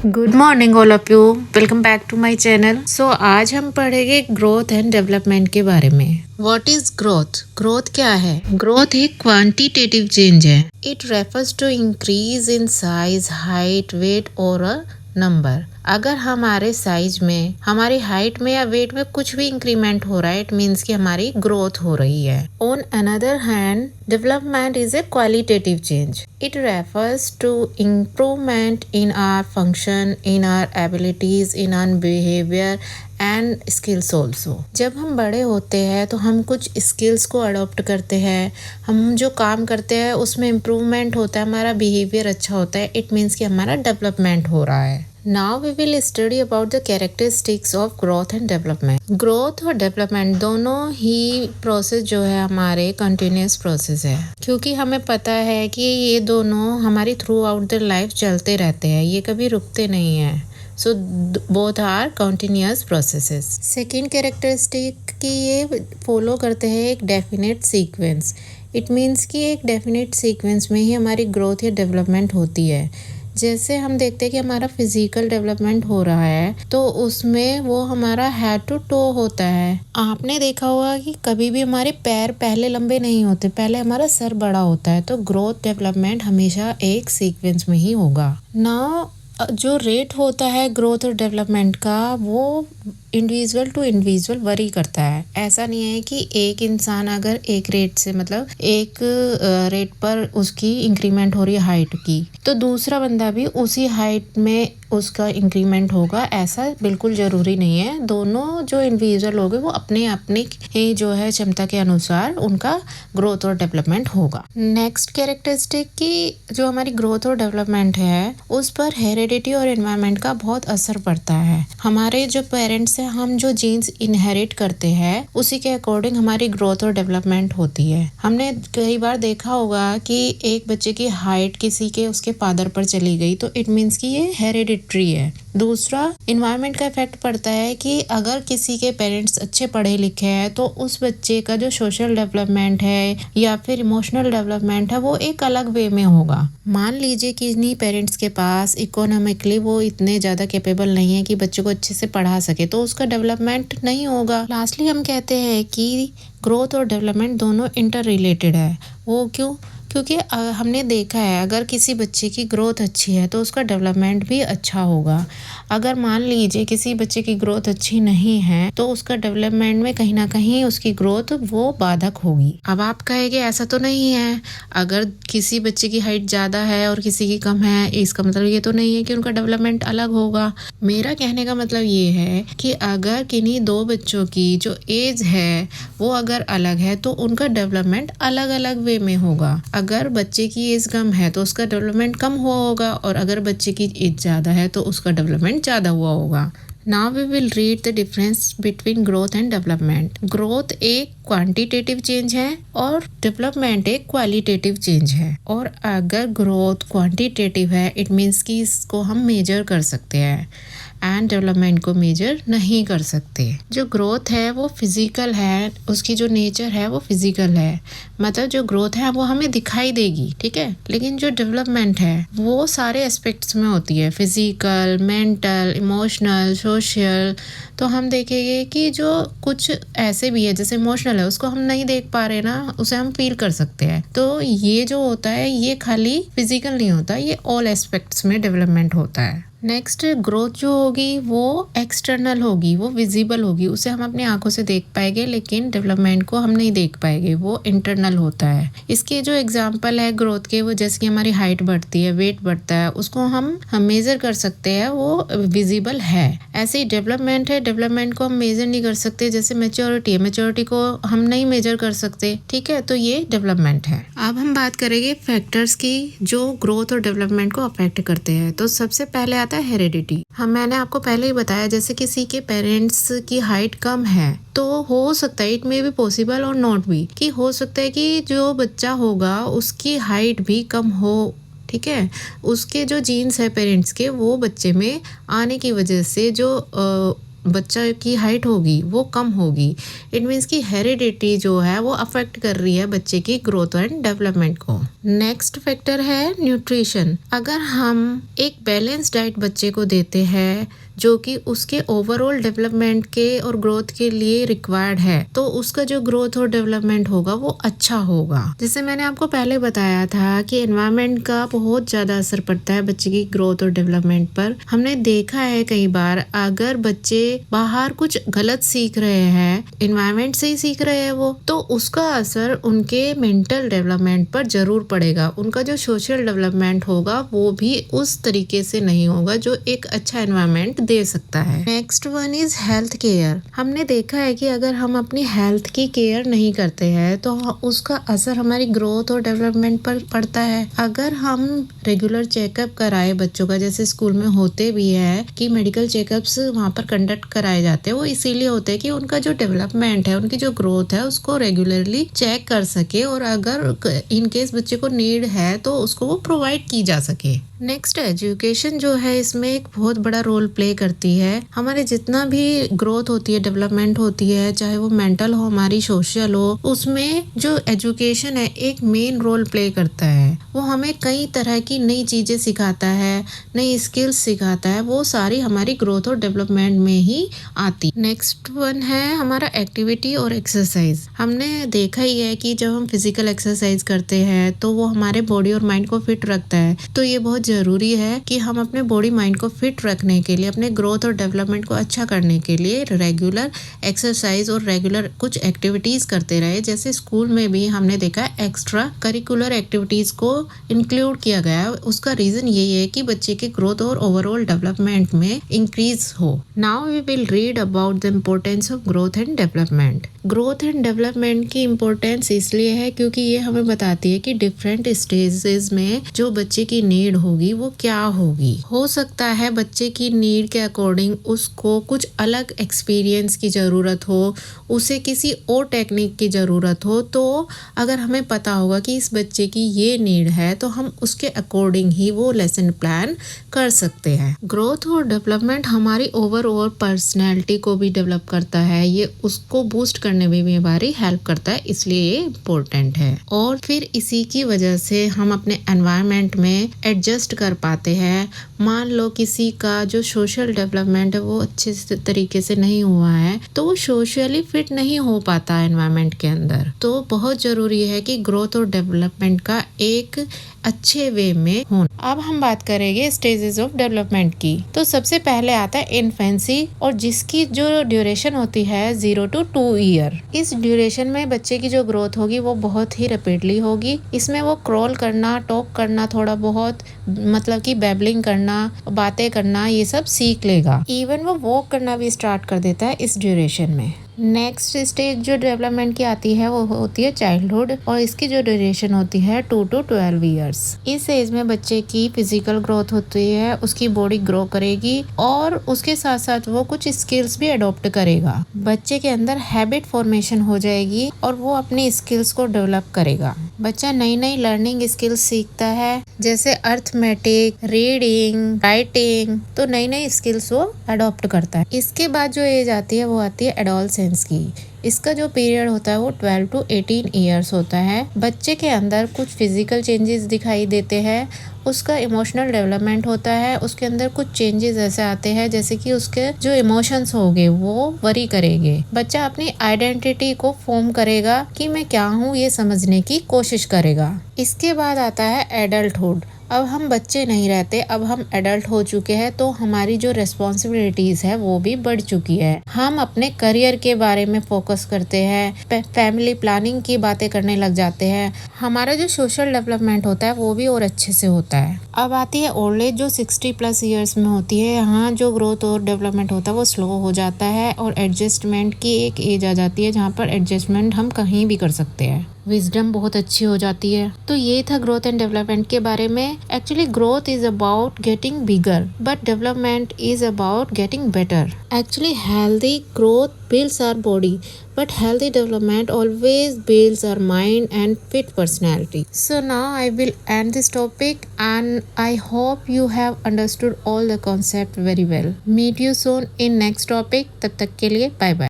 Good morning all of you. Welcome back to my channel. So आज हम पढ़ेंगे growth and development के बारे में। What is growth? ग्रोथ क्या है? ग्रोथ एक क्वांटिटेटिव चेंज है। It refers to increase in size, height, weight और अ नंबर। अगर हमारे साइज में, हमारी हाइट में या वेट में कुछ भी इंक्रीमेंट हो रहा है, इट मीन्स कि हमारी ग्रोथ हो रही है। On another hand, development is a qualitative change. It refers to improvement in our function, in our abilities, in our behavior and skills also. जब हम बड़े होते हैं तो हम कुछ स्किल्स को अडॉप्ट करते हैं, हम जो काम करते हैं उसमें इम्प्रूवमेंट होता है, हमारा बिहेवियर अच्छा होता है, इट मीन्स कि हमारा डेवलपमेंट हो रहा है। Now we will study about the characteristics of growth and development. Growth और डेवलपमेंट दोनों ही प्रोसेस जो है हमारे कंटिन्यूस प्रोसेस है, क्योंकि हमें पता है कि ये दोनों हमारी थ्रू आउट द लाइफ चलते रहते हैं, ये कभी रुकते नहीं हैं। So both are continuous processes. Second characteristic कि ये फॉलो करते हैं एक डेफिनेट सीक्वेंस। इट मीन्स कि एक डेफिनेट सीक्वेंस में ही हमारी ग्रोथ या डेवलपमेंट होती है। जैसे हम देखते हैं कि हमारा फिजिकल डेवलपमेंट हो रहा है तो उसमें वो हमारा हेड टू टो होता है। आपने देखा होगा कि कभी भी हमारे पैर पहले लंबे नहीं होते, पहले हमारा सर बड़ा होता है। तो ग्रोथ डेवलपमेंट हमेशा एक सीक्वेंस में ही होगा ना। जो रेट होता है ग्रोथ और डेवलपमेंट का वो इंडिविजुअल टू इंडिविजुअल वरी करता है। ऐसा नहीं है कि एक इंसान अगर एक रेट से, मतलब एक रेट पर उसकी इंक्रीमेंट हो रही है हाइट की, तो दूसरा बंदा भी उसी हाइट में उसका इंक्रीमेंट होगा, ऐसा बिल्कुल ज़रूरी नहीं है। दोनों जो इंडिविजुअल होंगे वो अपने अपने ही जो है क्षमता के अनुसार उनका ग्रोथ और डेवलपमेंट होगा। नेक्स्ट कैरेक्टरिस्टिक की जो हमारी ग्रोथ और डेवलपमेंट है उस पर हेरिडिटी और एनवायरनमेंट का बहुत असर पड़ता है। हमारे जो पेरेंट्स हैं, हम जो जीन्स इनहेरिट करते हैं उसी के अकॉर्डिंग हमारी ग्रोथ और डेवलपमेंट होती है। हमने कई बार देखा होगा कि एक बच्चे की हाइट किसी के उसके फादर पर चली गई तो इट मीन्स कि ये हेरिडिटरी है। दूसरा, इन्वायरमेंट का इफेक्ट पड़ता है कि अगर किसी के पेरेंट्स अच्छे पढ़े लिखे हैं तो उस बच्चे का जो सोशल डेवलपमेंट है या फिर इमोशनल डेवलपमेंट है वो एक अलग वे में होगा। मान लीजिए कि इन्हीं पेरेंट्स के पास इकोनॉमिकली वो इतने ज़्यादा कैपेबल नहीं है कि बच्चों को अच्छे से पढ़ा सके, तो उसका डेवलपमेंट नहीं होगा। लास्टली हम कहते हैं कि ग्रोथ और डेवलपमेंट दोनों इंटर रिलेटेड है। वो क्यों? क्योंकि हमने देखा है अगर किसी बच्चे की ग्रोथ अच्छी है तो उसका डेवलपमेंट भी अच्छा होगा। अगर मान लीजिए किसी बच्चे की ग्रोथ अच्छी नहीं है तो उसका डेवलपमेंट में कहीं ना कहीं उसकी ग्रोथ वो बाधक होगी। अब आप कहेंगे ऐसा तो नहीं है, अगर किसी बच्चे की हाइट ज़्यादा है और किसी की कम है, इसका मतलब ये तो नहीं है कि उनका डेवलपमेंट अलग होगा। मेरा कहने का मतलब ये है कि अगर किन्हीं दो बच्चों की जो एज है वो अगर अलग है तो उनका डेवलपमेंट अलग अलग वे में होगा। अगर बच्चे की एज कम है तो उसका डेवलपमेंट कम हुआ होगा, और अगर बच्चे की एज ज़्यादा है तो उसका डेवलपमेंट ज़्यादा हुआ होगा। Now we will read the difference between growth and development. Growth एक क्वांटिटेटिव चेंज है और डेवलपमेंट एक क्वालिटेटिव चेंज है। और अगर ग्रोथ क्वांटिटेटिव है इट मीन्स कि इसको हम मेजर कर सकते हैं एंड डेवलपमेंट को मेजर नहीं कर सकते। जो ग्रोथ है वो फिजिकल है, उसकी जो नेचर है वो फिजिकल है, मतलब जो ग्रोथ है वो हमें दिखाई देगी, ठीक है। लेकिन जो डेवलपमेंट है वो सारे एस्पेक्ट्स में होती है, फिजिकल, मेंटल, इमोशनल, सोशल। तो हम देखेंगे कि जो कुछ ऐसे भी है जैसे इमोशनल है उसको हम नहीं देख पा रहे ना, उसे हम फील कर सकते हैं। तो ये जो होता है ये खाली फिजिकल नहीं होता, ये ऑल एस्पेक्ट्स में डेवलपमेंट होता है। नेक्स्ट, ग्रोथ जो होगी वो एक्सटर्नल होगी, वो विजिबल होगी, उसे हम अपनी आंखों से देख पाएंगे, लेकिन डेवलपमेंट को हम नहीं देख पाएंगे, वो इंटरनल होता है। इसके जो एग्जांपल है ग्रोथ के, वो जैसे कि हमारी हाइट बढ़ती है, वेट बढ़ता है, उसको हम मेजर कर सकते हैं, वो विजिबल है। ऐसे ही डेवलपमेंट है, डेवलपमेंट को हम मेजर नहीं कर सकते। जैसे मेच्योरिटी है, मेच्योरिटी को हम नहीं मेजर कर सकते, ठीक है। तो ये डेवलपमेंट है। अब हम बात करेंगे फैक्टर्स की जो ग्रोथ और डेवलपमेंट को अफेक्ट करते हैं। तो सबसे पहले हेरिडिटी। मैंने आपको पहले ही बताया, जैसे किसी के पेरेंट्स की हाइट कम है तो हो सकता है, इट मे बी पॉसिबल और नॉट भी, कि हो सकता है कि जो बच्चा होगा उसकी हाइट भी कम हो, ठीक है। उसके जो जीन्स है पेरेंट्स के वो बच्चे में आने की वजह से जो बच्चा की हाइट होगी वो कम होगी। इट मीन्स कि हेरिडिटी जो है वो अफेक्ट कर रही है बच्चे की ग्रोथ एंड डेवलपमेंट को। नेक्स्ट फैक्टर है न्यूट्रिशन। अगर हम एक बैलेंस डाइट बच्चे को देते हैं जो कि उसके ओवरऑल डेवलपमेंट के और ग्रोथ के लिए रिक्वायर्ड है, तो उसका जो ग्रोथ और डेवलपमेंट होगा वो अच्छा होगा। जैसे मैंने आपको पहले बताया था कि एनवायरनमेंट का बहुत ज्यादा असर पड़ता है बच्चे की ग्रोथ और डेवलपमेंट पर। हमने देखा है कई बार अगर बच्चे बाहर कुछ गलत सीख रहे हैं, एनवायरनमेंट से ही सीख रहे हैं वो, तो उसका असर उनके मेंटल डेवलपमेंट पर जरूर पड़ेगा। उनका जो सोशल डेवलपमेंट होगा वो भी उस तरीके से नहीं होगा जो एक अच्छा एनवायरनमेंट दे सकता है। Next one is health care. हमने देखा है कि अगर हम अपनी हेल्थ की केयर नहीं करते हैं तो उसका असर हमारी ग्रोथ और डेवलपमेंट पर पड़ता है। अगर हम रेगुलर चेकअप कराए बच्चों का, जैसे स्कूल में होते भी है कि मेडिकल चेकअप्स वहाँ पर कंडक्ट कराए जाते हैं, वो इसीलिए होते हैं कि उनका जो डेवलपमेंट है, उनकी जो ग्रोथ है उसको रेगुलरली चेक कर सके और अगर इन केस बच्चे को नीड है तो उसको वो प्रोवाइड की जा सके। नेक्स्ट एजुकेशन जो है इसमें एक बहुत बड़ा रोल प्ले करती है। हमारे जितना भी ग्रोथ होती है, डेवलपमेंट होती है, चाहे वो मेंटल हो हमारी सोशल हो, उसमें जो एजुकेशन है एक मेन रोल प्ले करता है। वो हमें कई तरह की नई चीजें सिखाता है, नई स्किल्स सिखाता है, वो सारी हमारी ग्रोथ और डेवलपमेंट में ही आती। नेक्स्ट वन है हमारा एक्टिविटी और एक्सरसाइज। हमने देखा ही है कि जब हम फिजिकल एक्सरसाइज करते हैं तो वो हमारे बॉडी और माइंड को फिट रखता है। तो ये बहुत जरूरी है कि हम अपने बॉडी माइंड को फिट रखने के लिए, अपने ग्रोथ और डेवलपमेंट को अच्छा करने के लिए रेगुलर एक्सरसाइज और रेगुलर कुछ एक्टिविटीज करते रहे। जैसे स्कूल में भी हमने देखा एक्स्ट्रा करिकुलर एक्टिविटीज को इंक्लूड किया गया है। उसका रीजन यही है कि बच्चे के ग्रोथ और ओवरऑल डेवलपमेंट में इंक्रीज हो। Now we will read about the importance of growth and development. Growth and development की इम्पोर्टेंस इसलिए है क्योंकि ये हमें बताती है कि डिफरेंट स्टेजेस में जो बच्चे की नीड होगी वो क्या होगी। हो सकता है बच्चे की नीड के अकॉर्डिंग उसको कुछ अलग एक्सपीरियंस की ज़रूरत हो, उसे किसी और टेक्निक की ज़रूरत हो। तो अगर हमें पता होगा कि इस बच्चे की ये नीड है तो हम उसके अकॉर्डिंग ही वो लेसन प्लान कर सकते हैं। ग्रोथ और डेवलपमेंट हमारी ओवरऑल पर्सनैलिटी को भी डेवलप करता है, ये उसको बूस्ट करने में भी हमारी हेल्प करता है, इसलिए ये इम्पोर्टेंट है। और फिर इसी की वजह से हम अपने एनवायरनमेंट में एडजस्ट कर पाते हैं। मान लो किसी का जो सोशल डेवलपमेंट है वो अच्छे तरीके से नहीं हुआ है तो वो सोशली फिट नहीं हो पाता एनवायरनमेंट के अंदर। तो बहुत जरूरी है कि ग्रोथ और डेवलपमेंट का एक अच्छे वे में होना। अब हम बात करेंगे स्टेजेस ऑफ डेवलपमेंट की। तो सबसे पहले आता है इन्फेंसी, और जिसकी जो ड्यूरेशन होती है 0 to 2 ईयर। इस ड्यूरेशन में बच्चे की जो ग्रोथ होगी वो बहुत ही रैपिडली होगी। इसमें वो क्रॉल करना, टॉक करना, थोड़ा बहुत मतलब कि बैबलिंग करना, बातें करना, ये सब सीख लेगा। इवन वो वॉक करना भी स्टार्ट कर देता है इस ड्यूरेशन में। नेक्स्ट स्टेज जो डेवलपमेंट की आती है वो होती है चाइल्डहुड, और इसकी जो ड्यूरेशन होती है 2 to 12 ईयर्स। इस एज में बच्चे की फिजिकल ग्रोथ होती है, उसकी बॉडी ग्रो करेगी और उसके साथ साथ वो कुछ स्किल्स भी अडॉप्ट करेगा। बच्चे के अंदर हैबिट फॉर्मेशन हो जाएगी और वो अपनी स्किल्स को डेवलप करेगा। बच्चा नई नई लर्निंग स्किल्स सीखता है, जैसे अर्थमेटिक, रीडिंग, राइटिंग, तो नई नई स्किल्स वो अडॉप्ट करता है। इसके बाद जो एज आती है वो आती है एडोलसेंस की। इसका जो पीरियड होता है वो 12 to 18 ईयर्स होता है। बच्चे के अंदर कुछ फिजिकल चेंजेस दिखाई देते हैं, उसका इमोशनल डेवलपमेंट होता है, उसके अंदर कुछ चेंजेस ऐसे आते हैं जैसे कि उसके जो इमोशंस होंगे वो वरी करेंगे। बच्चा अपनी आइडेंटिटी को फॉर्म करेगा कि मैं क्या हूँ ये समझने की कोशिश करेगा। इसके बाद आता है एडल्टहुड। अब हम बच्चे नहीं रहते, अब हम एडल्ट हो चुके हैं, तो हमारी जो रिस्पॉन्सिबिलिटीज है वो भी बढ़ चुकी है। हम अपने करियर के बारे में फोकस करते हैं, फैमिली प्लानिंग की बातें करने लग जाते हैं। हमारा जो सोशल डेवलपमेंट होता है वो भी और अच्छे से होता है। अब आती है ओल्ड एज जो 60+ ईयर्स में होती है। यहाँ जो ग्रोथ और डेवलपमेंट होता है वो स्लो हो जाता है और एडजस्टमेंट की एक एज आ जाती है जहाँ पर एडजस्टमेंट हम कहीं भी कर सकते हैं। विजडम बहुत अच्छी हो जाती है। तो ये था ग्रोथ एंड डेवलपमेंट के बारे में। Actually growth is about getting bigger but development is about getting better. Actually, healthy growth builds our body, but healthy development always builds our mind and fit personality. So now I will end this topic and I hope you have understood all the concept very well. Meet you soon in next topic. तब तक के लिए bye bye.